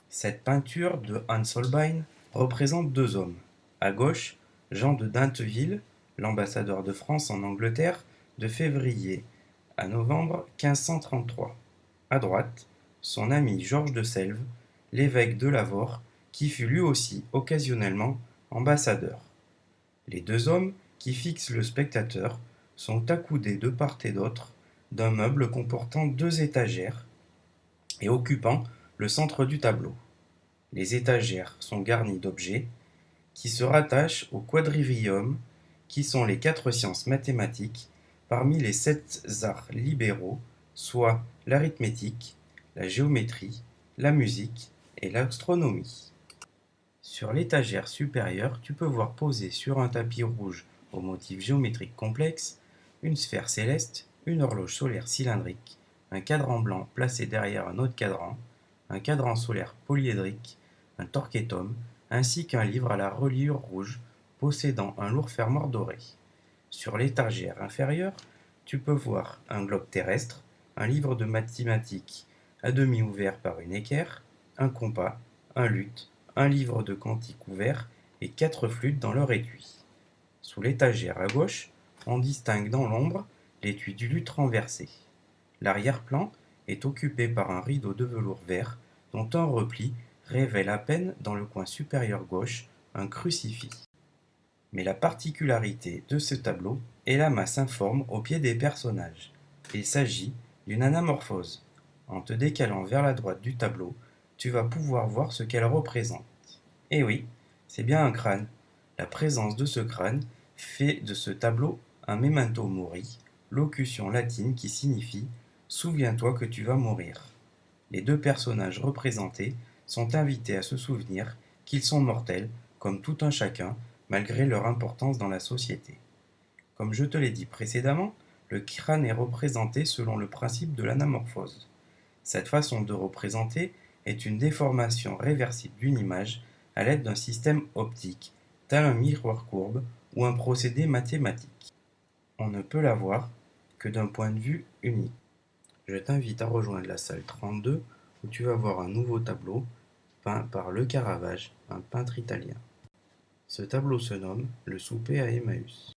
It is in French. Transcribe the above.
Cette peinture de Hans Holbein représente deux hommes. À gauche, Jean de Dinteville, l'ambassadeur de France en Angleterre de février à novembre 1533. À droite, son ami Georges de Selve, l'évêque de Lavaur, qui fut lui aussi occasionnellement ambassadeur. Les deux hommes qui fixent le spectateur sont accoudés de part et d'autre d'un meuble comportant deux étagères et occupant le centre du tableau. Les étagères sont garnies d'objets qui se rattachent au quadrivium, qui sont les quatre sciences mathématiques parmi les 7 arts libéraux, soit l'arithmétique, la géométrie, la musique et l'astronomie. Sur l'étagère supérieure, tu peux voir posée sur un tapis rouge au motif géométrique complexe une sphère céleste, une horloge solaire cylindrique, un cadran blanc placé derrière un autre cadran, un cadran solaire polyédrique, un torquetum, ainsi qu'un livre à la reliure rouge possédant un lourd fermoir doré. Sur l'étagère inférieure, tu peux voir un globe terrestre, un livre de mathématiques à demi ouvert par une équerre, un compas, un luth, un livre de cantiques ouvert et 4 flûtes dans leur étui. Sous l'étagère à gauche, on distingue dans l'ombre l'étui du luth renversé. L'arrière-plan est occupé par un rideau de velours vert dont un repli révèle à peine dans le coin supérieur gauche un crucifix. Mais la particularité de ce tableau est la masse informe au pied des personnages. Il s'agit d'une anamorphose. En te décalant vers la droite du tableau, tu vas pouvoir voir ce qu'elle représente. Et oui, c'est bien un crâne. La présence de ce crâne fait de ce tableau un memento mori, locution latine qui signifie « souviens-toi que tu vas mourir ». Les deux personnages représentés sont invités à se souvenir qu'ils sont mortels, comme tout un chacun, malgré leur importance dans la société. Comme je te l'ai dit précédemment, le crâne est représenté selon le principe de l'anamorphose. Cette façon de représenter est une déformation réversible d'une image à l'aide d'un système optique, tel un miroir courbe ou un procédé mathématique. On ne peut la voir que d'un point de vue unique. Je t'invite à rejoindre la salle 32 où tu vas voir un nouveau tableau peint par Le Caravage, un peintre italien. Ce tableau se nomme Le souper à Emmaüs.